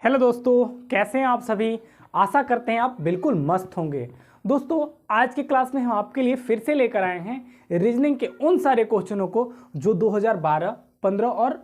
Hello दोस्तों, कैसे हैं आप सभी। आशा करते हैं आप बिल्कुल मस्त होंगे। दोस्तों, आज की क्लास में हम आपके लिए फिर से लेकर आए हैं रीजनिंग के उन सारे क्वेश्चनों को जो 2012, 15 और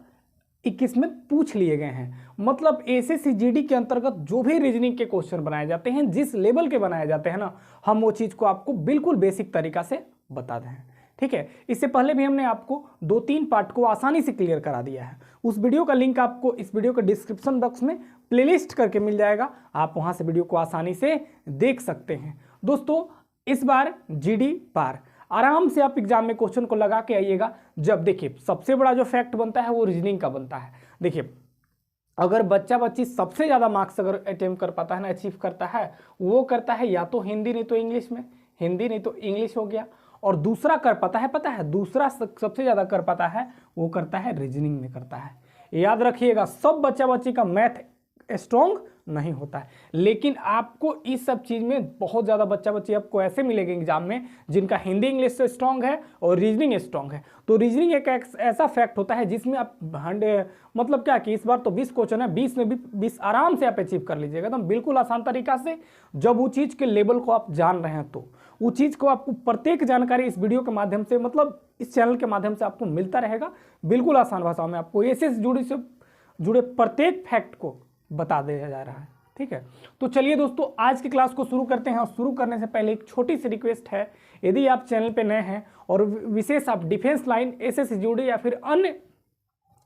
21 में पूछ लिए गए हैं। मतलब एसएससी जीडी के अंतर्गत जो भी रीजनिंग के क्वेश्चन बनाए जाते हैं, जिस लेवल के बनाए जाते हैं ना, हम वो चीज़ को आपको बिल्कुल बेसिक तरीका से बता दें। ठीक है, इससे पहले भी हमने आपको 2-3 पार्ट को आसानी से क्लियर करा दिया है। उस वीडियो का लिंक आपको इस वीडियो के डिस्क्रिप्शन बॉक्स में प्लेलिस्ट करके मिल जाएगा, आप वहां से वीडियो को आसानी से देख सकते हैं। दोस्तों, इस बार जीडी पार आराम से आप एग्जाम में क्वेश्चन को लगा के आइएगा। जब देखिए, सबसे बड़ा जो फैक्ट बनता है वो रीजनिंग का बनता है। देखिए, अगर बच्चा बच्ची सबसे ज़्यादा मार्क्स अगर अटेम्प्ट कर पाता है ना, अचीव करता है, वो करता है या तो हिंदी नहीं तो इंग्लिश में, हिंदी नहीं तो इंग्लिश हो गया। और दूसरा कर पाता है, पता है दूसरा सबसे ज़्यादा कर पाता है, वो करता है रीजनिंग में करता है। याद रखिएगा, सब बच्चा बच्ची का मैथ स्ट्रॉन्ग नहीं होता है, लेकिन आपको इस सब चीज़ में बहुत ज़्यादा बच्चा बच्ची आपको ऐसे मिलेंगे एग्जाम में जिनका हिंदी इंग्लिश से स्ट्रॉन्ग है और रीजनिंग स्ट्रॉन्ग है। तो रीजनिंग एक ऐसा फैक्ट होता है जिसमें आप मतलब क्या कि इस बार तो 20 क्वेश्चन है, 20 में भी 20 आराम से आप अचीव कर लीजिएगा एकदम बिल्कुल आसान तरीका से। जब वो चीज़ के लेवल को आप जान रहे हैं तो वो चीज़ को आपको प्रत्येक जानकारी इस वीडियो के माध्यम से, मतलब इस चैनल के माध्यम से आपको मिलता रहेगा। बिल्कुल आसान भाषा में आपको एसएससी से जुड़े प्रत्येक फैक्ट को बता दिया जा रहा है। ठीक है, तो चलिए दोस्तों, आज की क्लास को शुरू करते हैं। और शुरू करने से पहले एक छोटी सी रिक्वेस्ट है, यदि आप चैनल पे नए हैं और विशेष आप डिफेंस लाइन, एसएससी जीडी या फिर अन्य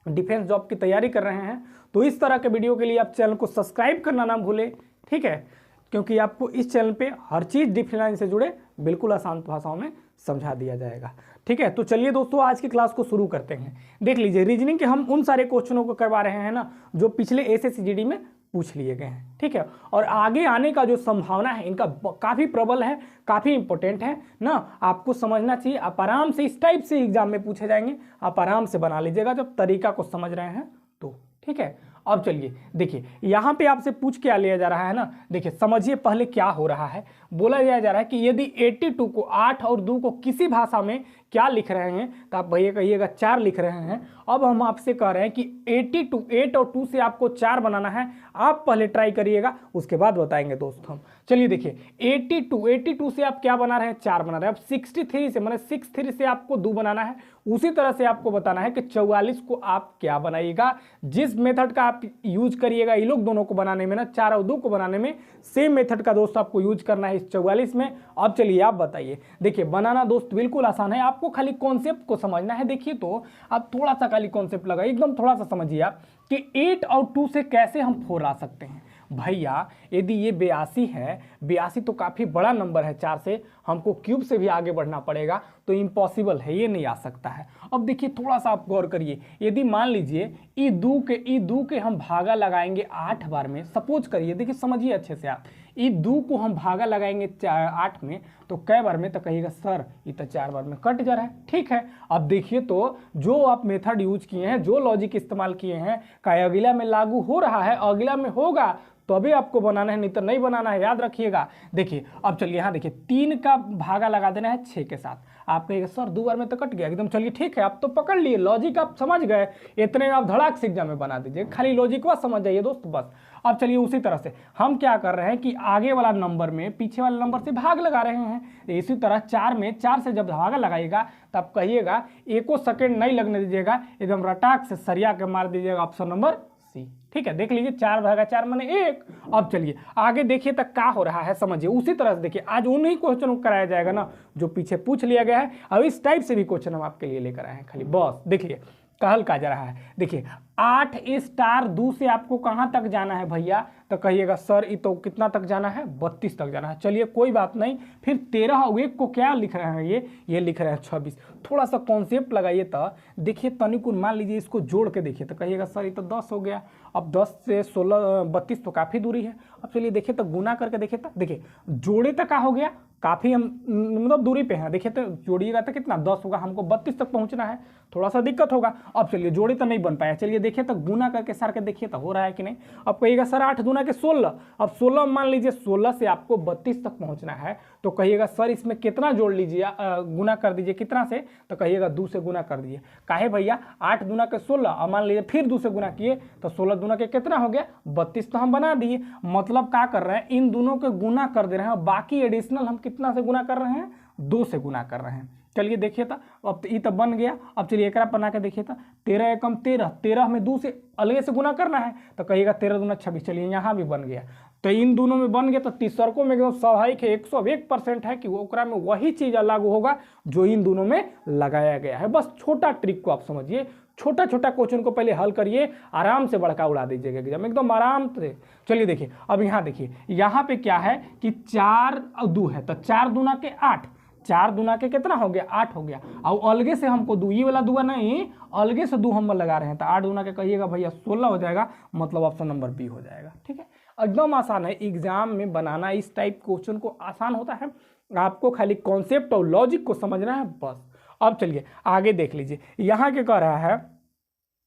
डिफेंस जॉब की तैयारी कर रहे हैं, तो इस तरह के वीडियो के लिए आप चैनल को सब्सक्राइब करना ना भूलें। ठीक है, क्योंकि आपको इस चैनल पे हर चीज़ डिफेंस लाइन से जुड़े बिल्कुल आसान भाषाओं में समझा दिया जाएगा। ठीक है, तो चलिए दोस्तों, आज की क्लास को शुरू करते हैं। देख लीजिए, रीजनिंग के हम उन सारे क्वेश्चनों को करवा रहे हैं ना जो पिछले एसएससी जीडी में पूछ लिए गए हैं। ठीक है, और आगे आने का जो संभावना है इनका काफ़ी प्रबल है, काफ़ी इंपॉर्टेंट है ना। आपको समझना चाहिए, आप आराम से इस टाइप से एग्जाम में पूछे जाएंगे, आप आराम से बना लीजिएगा जब तरीका को समझ रहे हैं तो। ठीक है, अब चलिए देखिए, यहाँ पे आपसे पूछ क्या लिया जा रहा है ना। देखिए, समझिए पहले क्या हो रहा है। बोला जा रहा है कि यदि 82 को 8 और 2 को किसी भाषा में क्या लिख रहे हैं, तो आप भैया कहिएगा 4 लिख रहे हैं। अब हम आपसे कह रहे हैं कि 82, 8 और 2 से आपको 4 बनाना है। आप पहले ट्राई करिएगा, उसके बाद बताएंगे दोस्त हम। चलिए देखिए, 82 से आप क्या बना रहे हैं, 4 बना रहे हैं। अब 63 से, मैंने 63 से आपको 2 बनाना है। उसी तरह से आपको बताना है कि 44 को आप क्या बनाइएगा। जिस मेथड का आप यूज करिएगा ये लोग दोनों को बनाने में ना, 4 और 2 को बनाने में सेम मेथड का दोस्त आपको यूज करना है इस 44 में। अब चलिए आप बताइए। देखिए, बनाना दोस्त बिल्कुल आसान है, आपको खाली कॉन्सेप्ट को समझना है। देखिए, तो आप थोड़ा सा खाली कॉन्सेप्ट लगाइए, एकदम थोड़ा सा समझिए आप कि 8 और 2 से कैसे हम 4 ला सकते हैं। भैया, यदि ये 82 है, 82 तो काफ़ी बड़ा नंबर है, 4 से हमको क्यूब से भी आगे बढ़ना पड़ेगा, तो इम्पॉसिबल है, ये नहीं आ सकता है। अब देखिए, थोड़ा सा आप गौर करिए। यदि मान लीजिए ई दू के हम भागा लगाएंगे 8 बार में, सपोज करिए, देखिए समझिए अच्छे से आप, ई 2 को हम भागा लगाएंगे 8 में, तो कै बार में, तो कहिएगा सर ये तो 4 बार में कट जा रहा है। ठीक है, अब देखिए, तो जो आप मेथड यूज किए हैं, जो लॉजिक इस्तेमाल किए हैं, क्या अगला में लागू हो रहा है, अगला में होगा तो अभी आपको बनाना है, नहीं तो नहीं बनाना है, याद रखिएगा। देखिए, अब चलिए यहाँ देखिए, 3 का भागा लगा देना है 6 के साथ। आप कहिएगा सर 2 बार में तो कट गया एकदम। चलिए ठीक है, आप तो पकड़ लिए, लॉजिक आप समझ गए, इतने में आप धड़ाक से एग्जाम में बना दीजिए, खाली लॉजिक वा समझ जाइए दोस्त, बस। अब चलिए, उसी तरह से हम क्या कर रहे हैं कि आगे वाला नंबर में पीछे वाले नंबर से भाग लगा रहे हैं। इसी तरह 4 में 4 से जब भागा लगाइएगा तब कहिएगा 1 सेकंड नहीं लगने दीजिएगा, एकदम रटाक से सरिया के मार दीजिएगा ऑप्शन नंबर सी। ठीक है, देख लीजिए, 4 भागा 4 माने 1। अब चलिए आगे देखिए तक क्या हो रहा है, समझिए। उसी तरह से देखिए, आज उन्हीं क्वेश्चन को कराया जाएगा ना जो पीछे पूछ लिया गया है। अब इस टाइप से भी क्वेश्चन हम आपके लिए लेकर आए हैं, खाली बस देखिए कहल का जा रहा है। देखिए, 8 स्टार 2 से आपको कहाँ तक जाना है भैया, तो कहिएगा सर ये तो कितना तक जाना है, 32 तक जाना है। चलिए कोई बात नहीं, फिर 13 और 1 को क्या लिख रहे हैं, ये लिख रहे हैं 26। थोड़ा सा कॉन्सेप्ट लगाइए तो देखिए, तनिकुन मान लीजिए इसको जोड़ के देखिए, तो कहिएगा सर ये तो 10 हो गया। अब 10 से 16, 32 तो काफ़ी दूरी है। अब चलिए देखिए, तो गुना करके देखिए, तो देखिए जोड़े तक क्या हो गया, काफ़ी हम मतलब दूरी पे हैं। देखिए, तो जोड़िएगा तो कितना 10 होगा, हमको 32 तक पहुंचना है, थोड़ा सा दिक्कत होगा। अब चलिए, जोड़े तो नहीं बन पाया, चलिए देखिए तो गुना करके सर के देखिए तो हो रहा है कि नहीं। अब कहिएगा सर 8 दूना के 16, अब 16 मान लीजिए 16 से आपको 32 तक पहुंचना है, तो कहिएगा सर इसमें कितना जोड़ लीजिए, गुना कर दीजिए कितना से, तो कहिएगा 2 से गुना कर दीजिए। काहे भैया, 8 दूना के 16, और मान लीजिए फिर 2 से गुना किए तो 16 दूना के कितना हो गया 32, तो हम बना दिए। मतलब क्या कर रहे हैं, इन दोनों के गुना कर दे रहे हैं, बाकी एडिशनल हम कितना से गुना कर रहे हैं, 2 से गुना कर रहे हैं। चलिए देखिए था, अब तो ये तो बन गया। अब चलिए एक बना के देखिए था, 13 एकम 13, 13 में 2 से अलग से गुना करना है, तो कहिएगा 13 दूना 26। चलिए यहाँ भी बन गया, तो इन दोनों में बन गया। तो तीसरकों में एकदम स्वाभाविक है, 101% है कि ओकरा में वही चीज लागू होगा जो इन दोनों में लगाया गया है। बस छोटा ट्रिक को आप समझिए, छोटा छोटा क्वेश्चन को पहले हल करिए, आराम से बड़का उड़ा दीजिएगा एग्जाम एकदम आराम से। चलिए देखिए, अब यहाँ देखिए, यहाँ पे क्या है कि 4 और 2 है, तो 4 दूना के 8, 4 दूना के कितना हो गया 8 हो गया। और अलगे से हमको 2, ये वाला 2 नहीं, अलगे से 2 हम लगा रहे हैं, तो 8 दूना के कहिएगा भैया 16 हो जाएगा, मतलब ऑप्शन नंबर बी हो जाएगा। ठीक है, एकदम आसान है एग्जाम में बनाना, इस टाइप क्वेश्चन को आसान होता है, आपको खाली कॉन्सेप्ट और लॉजिक को समझना है बस। अब चलिए आगे देख लीजिए, यहाँ क्या कह रहा है,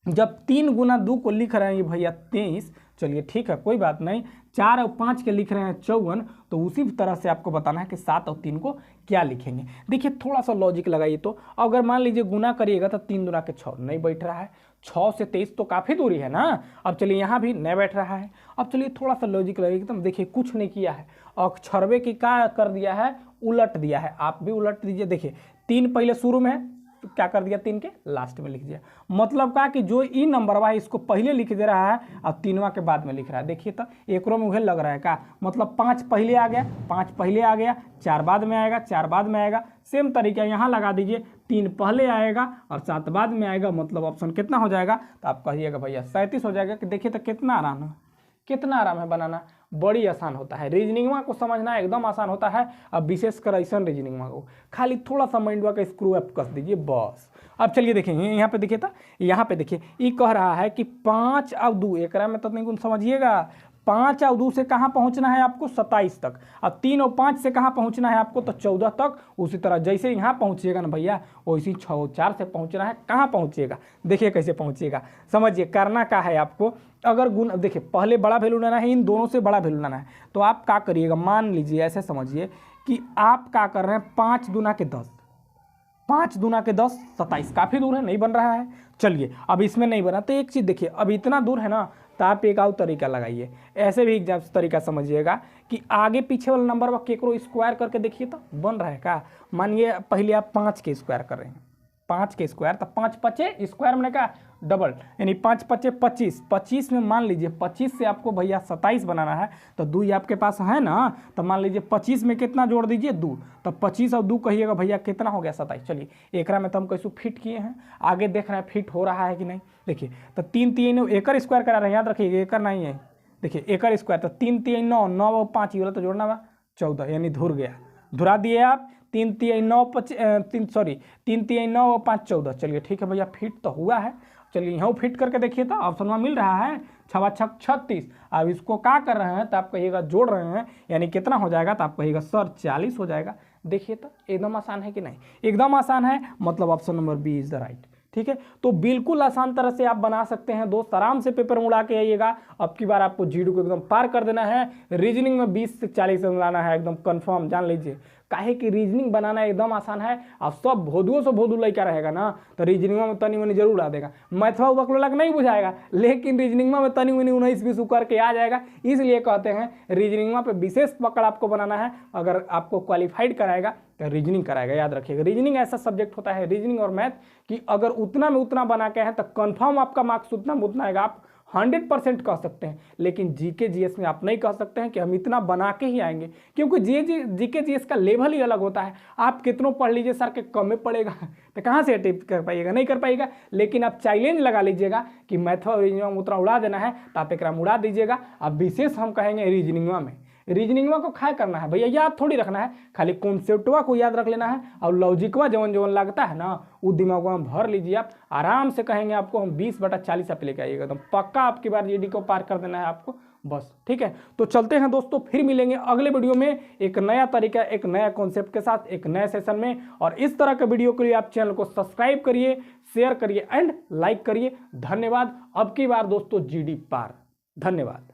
जब 3 गुना 2 को लिख रहे हैं भैया 23, चलिए ठीक है कोई बात नहीं, 4 और 5 के लिख रहे हैं 54, तो उसी तरह से आपको बताना है कि 7 और 3 को क्या लिखेंगे। देखिए थोड़ा सा लॉजिक लगाइए, तो अगर मान लीजिए गुना करिएगा तो 3 दूना के 6 नहीं बैठ रहा है, 6 से 23 तो काफ़ी दूरी है ना। अब चलिए यहाँ भी नहीं बैठ रहा है। अब चलिए थोड़ा सा लॉजिक लगाइए, एकदम देखिए कुछ नहीं किया है, अक्षरवे की क्या कर दिया है, उलट दिया है। आप भी उलट दीजिए, देखिए 3 पहले शुरू में है, तो क्या कर दिया 3 के लास्ट में लिख दिया। मतलब क्या कि जो ई नंबर है इसको पहले लिख दे रहा है और 3वां के बाद में लिख रहा है। देखिए तो एक में उहे लग रहा है क्या, मतलब 5 पहले आ गया, 5 पहले आ गया, 4 बाद में आएगा, 4 बाद में आएगा। सेम तरीका यहाँ लगा दीजिए, 3 पहले आएगा और 7 बाद में आएगा, मतलब ऑप्शन कितना हो जाएगा, तो आप कहिएगा भैया 37 हो जाएगा। कि देखिए तो कितना आराम है, कितना आराम है बनाना, बड़ी आसान होता है। रीजनिंग को समझना एकदम आसान होता है। अब विशेषकर ऐसा रीजनिंग को खाली थोड़ा सा माइंडवा का स्क्रू अप कस दीजिए बस। अब चलिए देखेंगे, यहाँ पे देखिए था, यहाँ पे देखिए ये कह रहा है कि 5 और 2, एक में तो नहीं समझिएगा, 5 और 2 से कहाँ पहुँचना है आपको 27 तक, अब 3 और 5 से कहाँ पहुँचना है आपको तो 14 तक। उसी तरह जैसे यहाँ पहुँचिएगा ना भैया, वैसे 6 और 4 से पहुँचना है, कहाँ पहुँचिएगा, देखिए कैसे पहुँचिएगा, समझिए करना क्या है आपको। अगर गुण देखिए पहले बड़ा वैल्यू लेना है, इन दोनों से बड़ा वैल्यू लेना है, तो आप क्या करिएगा, मान लीजिए ऐसे समझिए कि आप क्या कर रहे हैं, 5 दूना के 10, 5 दूना के 10 27, काफ़ी दूर है, नहीं बन रहा है। चलिए अब इसमें नहीं बना, तो एक चीज़ देखिए, अब इतना दूर है ना, तो आप एक और तरीका लगाइए, ऐसे भी एग्जाम तरीका समझिएगा कि आगे पीछे वाला नंबर व केकरो स्क्वायर करके देखिए तो बन रहा है क्या। मानिए पहले आप 5 के स्क्वायर कर रहे हैं, 5 के स्क्वायर, तो 5 पचे स्क्वायर में क्या डबल, यानी 5 पचे 25, 25 में मान लीजिए 25 से आपको भैया 27 बनाना है, तो 2 आपके पास है ना, तो मान लीजिए 25 में कितना जोड़ दीजिए 2, तो 25 और 2 कहिएगा भैया कितना हो गया 27। चलिए एकरा में तो हम कैसे फिट किए हैं, आगे देख रहे हैं फिट हो रहा है कि नहीं। देखिए तो 3 3 एकड़ स्क्वायर करा रहे हैं, याद रखिएगा एकड़ नहीं है, देखिए एकड़ स्क्वायर, तो 3 3 9, 9 और 5 ये वाला तो जोड़ना बा 14, यानी धुर गया, धुरा दिए आप, 3 3 9 3 3 9 और 5 14। चलिए ठीक है भैया फिट तो हुआ है। चलिए यहाँ फिट करके देखिए तो ऑप्शन में मिल रहा है 6 6 36। अब इसको क्या कर रहे हैं, तो आप कहिएगा जोड़ रहे हैं, यानी कितना हो जाएगा, तो आप कहिएगा सर 40 हो जाएगा। देखिए तो एकदम आसान है कि नहीं, एकदम आसान है, मतलब option number B is the right. ठीक है, तो बिल्कुल आसान तरह से आप बना सकते हैं दोस्त, आराम से पेपर में उड़ा के आइएगा। अब की बार आपको जीडी को एकदम पार कर देना है, रीजनिंग में 20 से 40 रन लाना है, एकदम कंफर्म जान लीजिए। काहे कि रीजनिंग बनाना एकदम आसान है। अब सब भोदुओं से भोदू लड़का रहेगा ना, तो रीजनिंग में तनी मनी जरूर आ देगा, मैथवा बकलोला नहीं बुझाएगा, लेकिन रीजनिंग में तनी मनी 19-20 करके आ जाएगा। इसलिए कहते हैं रीजनिंग पे विशेष पकड़ आपको बनाना है। अगर आपको क्वालिफाइड कराएगा तो रीजनिंग कराएगा, याद रखिएगा। रीजनिंग ऐसा सब्जेक्ट होता है, रीजनिंग और मैथ, कि अगर उतना में उतना बना के हैं तो कन्फर्म आपका मार्क्स उतना में उतना आएगा। आप 100% कह सकते हैं, लेकिन जीके जीएस में आप नहीं कह सकते हैं कि हम इतना बना के ही आएंगे, क्योंकि जीके जीएस का लेवल ही अलग होता है। आप कितनों पढ़ लीजिए सर के कम में पड़ेगा तो कहाँ से अटेम्प्ट कर पाइएगा, नहीं कर पाइएगा। लेकिन आप चैलेंज लगा लीजिएगा कि मैथ और रीजनिंग में उतना उड़ा देना है, तो आप एक उड़ा दीजिएगा। अब विशेष हम कहेंगे रीजनिंग में, रीजनिंग को खाए करना है भैया, याद थोड़ी रखना है, खाली कॉन्सेप्टवा को याद रख लेना है, और लॉजिकवा जवन जवन लगता है ना वो दिमाग में भर लीजिए। आप आराम से कहेंगे आपको हम 20/40 आप लेके आइएगा, एकदम पक्का आपकी बार जीडी को पार कर देना है आपको बस। ठीक है, तो चलते हैं दोस्तों, फिर मिलेंगे अगले वीडियो में एक नया तरीका, एक नया कॉन्सेप्ट के साथ, एक नए सेशन में। और इस तरह के वीडियो के लिए आप चैनल को सब्सक्राइब करिए, शेयर करिए एंड लाइक करिए। धन्यवाद। अब की बार दोस्तों जीडी पार। धन्यवाद।